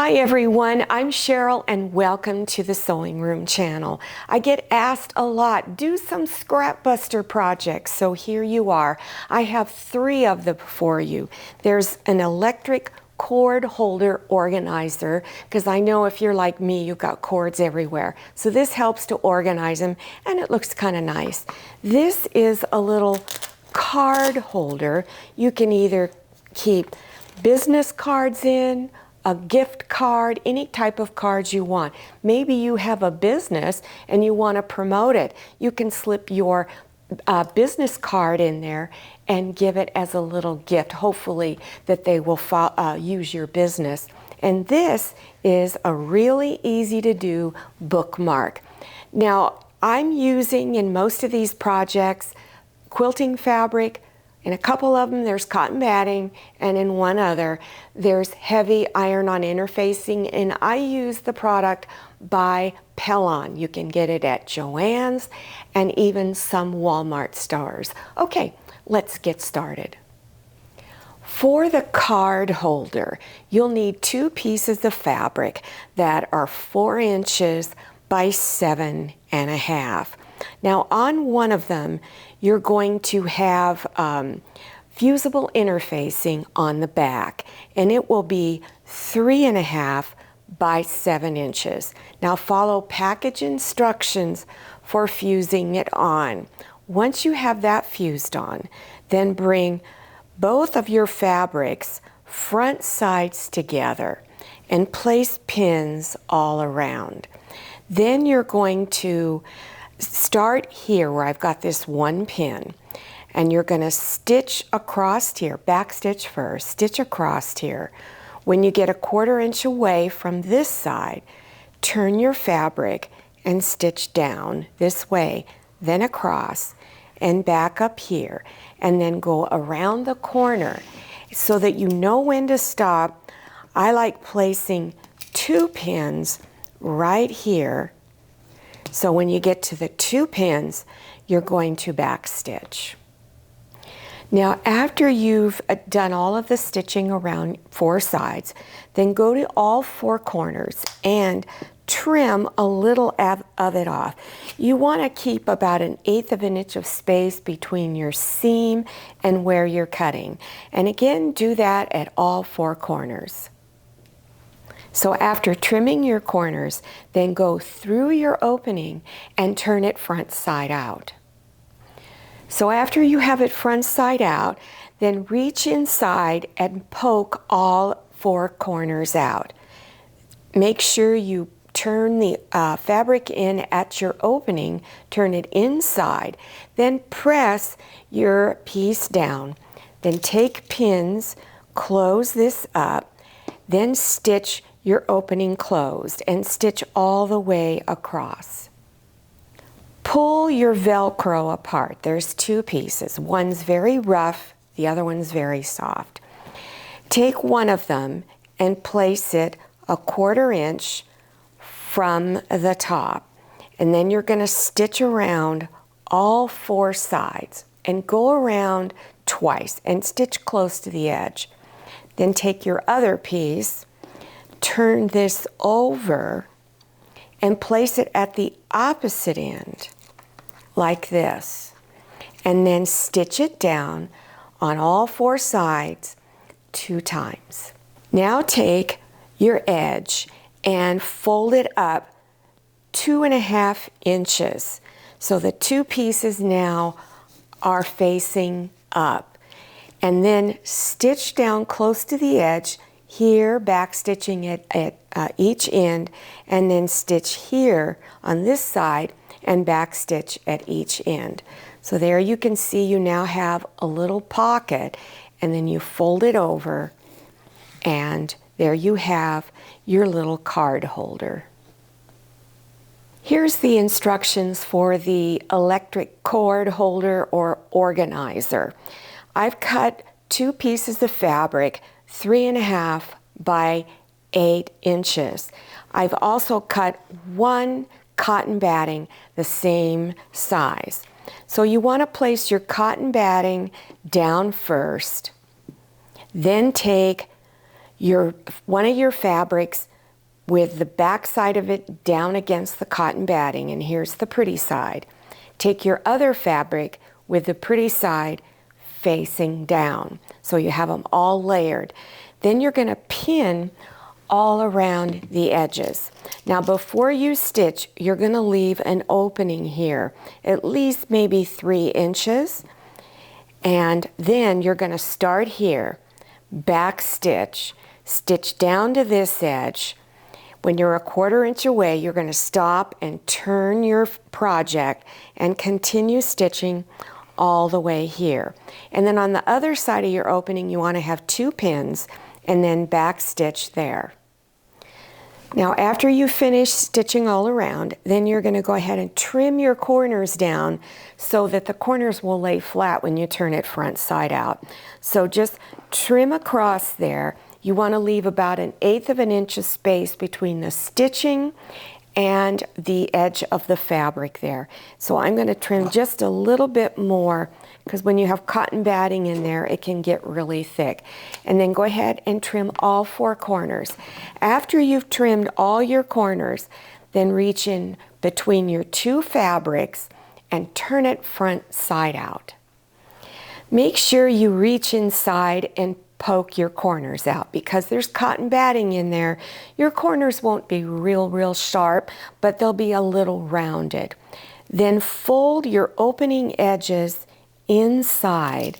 Hi everyone, I'm Cheryl and welcome to the Sewing Room channel. I get asked a lot, do some scrap buster projects, so here you are. I have 3 of them for you. There's an electric cord holder organizer, because I know if you're like me, you've got cords everywhere. So this helps to organize them and it looks kind of nice. This is a little card holder. You can either keep business cards in, a gift card, any type of cards you want. Maybe you have a business and you want to promote it. You can slip your business card in there and give it as a little gift, hopefully that they will use your business. And this is a really easy to do bookmark. Now, I'm using in most of these projects quilting fabric. In a couple of them, there's cotton batting, and in one other, there's heavy iron-on interfacing, and I use the product by Pellon. You can get it at Joann's and even some Walmart stores. Okay, let's get started. For the card holder, you'll need 2 pieces of fabric that are 4 inches by 7.5. Now on one of them, you're going to have fusible interfacing on the back, and it will be 3.5 by 7 inches. Now follow package instructions for fusing it on. Once you have that fused on, then bring both of your fabrics front sides together and place pins all around. Then you're going to start here where I've got this 1 pin, and you're going to stitch across here, back stitch first, stitch across here. When you get a 1/4 inch away from this side, turn your fabric and stitch down this way, then across and back up here, and then go around the corner so that you know when to stop. I like placing 2 pins right here. So when you get to the 2 pins, you're going to back stitch. Now after you've done all of the stitching around 4 sides, then go to all 4 corners and trim a little of it off. You want to keep about 1/8 of an inch of space between your seam and where you're cutting. And again, do that at all 4 corners. So after trimming your corners, then go through your opening and turn it front side out. So after you have it front side out, then reach inside and poke all 4 corners out. Make sure you turn the fabric in at your opening, turn it inside, then press your piece down. Then take pins, close this up, then stitch your opening closed and stitch all the way across. Pull your Velcro apart. There's 2 pieces. One's very rough, the other one's very soft. Take one of them and place it 1/4 inch from the top. And then you're going to stitch around all 4 sides and go around twice and stitch close to the edge. Then take your other piece, turn this over and place it at the opposite end like this, and then stitch it down on all 4 sides 2 times. Now take your edge and fold it up 2.5 inches so the 2 pieces now are facing up, and then stitch down close to the edge here, back stitching it at each end, and then stitch here on this side and back stitch at each end. So there you can see you now have a little pocket, and then you fold it over, and there you have your little card holder. Here's the instructions for the electric cord holder or organizer. I've cut 2 pieces of fabric 3.5 by 8 inches. I've also cut 1 cotton batting the same size. So you want to place your cotton batting down first, then take one of your fabrics with the back side of it down against the cotton batting, and here's the pretty side. Take your other fabric with the pretty side facing down, so you have them all layered. Then you're going to pin all around the edges. Now before you stitch, you're going to leave an opening here, at least maybe 3 inches, and then you're going to start here, back stitch, stitch down to this edge. When you're a 1/4 inch away, you're going to stop and turn your project and continue stitching all the way here. And then on the other side of your opening, you want to have 2 pins and then back stitch there. Now after you finish stitching all around, then you're going to go ahead and trim your corners down so that the corners will lay flat when you turn it front side out. So just trim across there. You want to leave about 1/8 of an inch of space between the stitching and the edge of the fabric there. So I'm going to trim just a little bit more, because when you have cotton batting in there, it can get really thick. And then go ahead and trim all 4 corners. After you've trimmed all your corners, then reach in between your 2 fabrics and turn it front side out. Make sure you reach inside and poke your corners out, because there's cotton batting in there. Your corners won't be real sharp, but they'll be a little rounded. Then fold your opening edges inside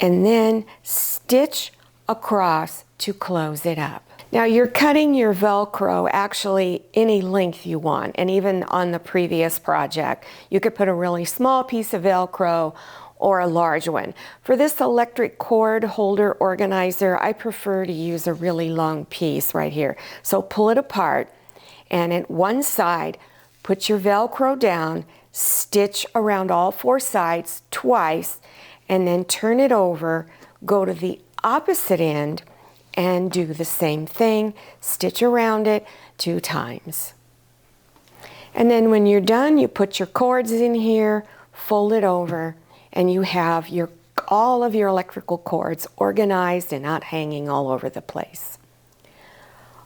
and then stitch across to close it up. Now you're cutting your Velcro actually any length you want, and even on the previous project you could put a really small piece of Velcro or a large one. For this electric cord holder organizer, I prefer to use a really long piece right here. So pull it apart, and at one side, put your Velcro down, stitch around all 4 sides twice, and then turn it over, go to the opposite end, and do the same thing, stitch around it 2 times. And then when you're done, you put your cords in here, fold it over, and you have all of your electrical cords organized and not hanging all over the place.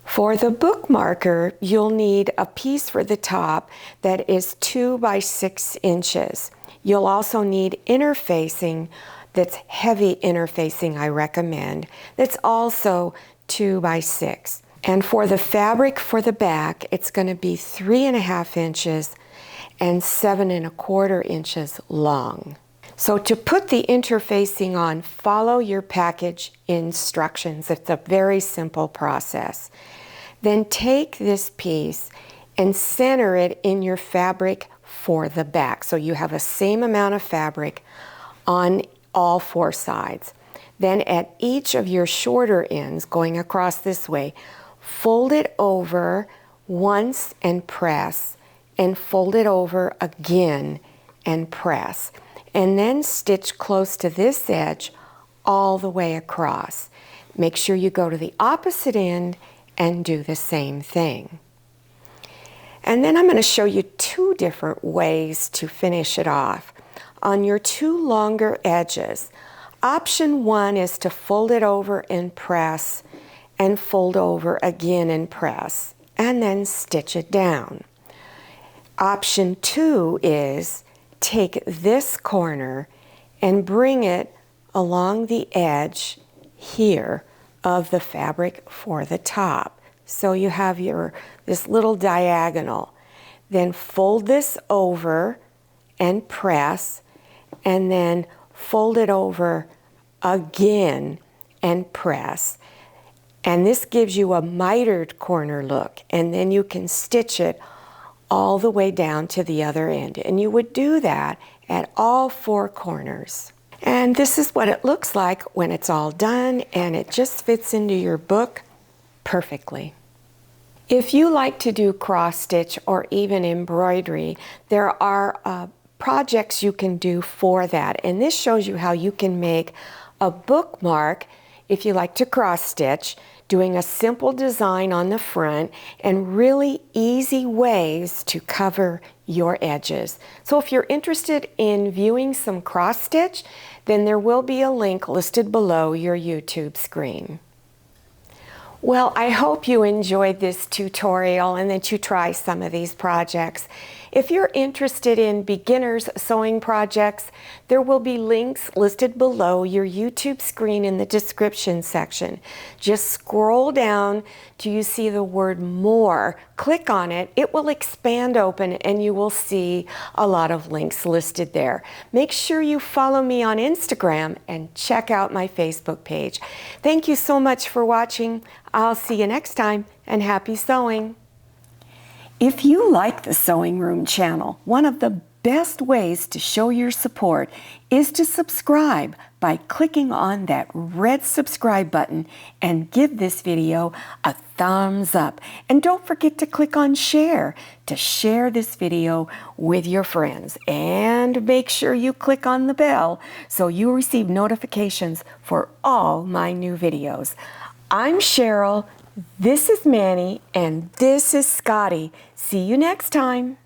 For the bookmarker, you'll need a piece for the top that is 2 by 6 inches. You'll also need interfacing, that's heavy interfacing I recommend, that's also 2 by 6. And for the fabric for the back, it's going to be 3.5 inches and 7.25 inches long. So to put the interfacing on, follow your package instructions. It's a very simple process. Then take this piece and center it in your fabric for the back. So you have the same amount of fabric on all 4 sides. Then at each of your shorter ends, going across this way, fold it over once and press, and fold it over again and press. And then stitch close to this edge all the way across. Make sure you go to the opposite end and do the same thing. And then I'm going to show you 2 different ways to finish it off. On your 2 longer edges, option 1 is to fold it over and press, and fold over again and press, and then stitch it down. Option 2 is take this corner and bring it along the edge here of the fabric for the top. So you have this little diagonal. Then fold this over and press, and then fold it over again and press. And this gives you a mitered corner look, and then you can stitch it all the way down to the other end. And you would do that at all 4 corners. And this is what it looks like when it's all done, and it just fits into your book perfectly. If you like to do cross stitch or even embroidery, there are projects you can do for that. And this shows you how you can make a bookmark if you like to cross stitch, doing a simple design on the front and really easy ways to cover your edges. So if you're interested in viewing some cross stitch, then there will be a link listed below your YouTube screen. Well, I hope you enjoyed this tutorial and that you try some of these projects. If you're interested in beginners sewing projects, there will be links listed below your YouTube screen in the description section. Just scroll down till you see the word more. Click on it. It will expand open and you will see a lot of links listed there. Make sure you follow me on Instagram and check out my Facebook page. Thank you so much for watching. I'll see you next time, and happy sewing. If you like the Sewing Room channel, one of the best ways to show your support is to subscribe by clicking on that red subscribe button and give this video a thumbs up. And don't forget to click on share to share this video with your friends. And make sure you click on the bell so you receive notifications for all my new videos. I'm Cheryl, this is Manny, and this is Scotty. See you next time.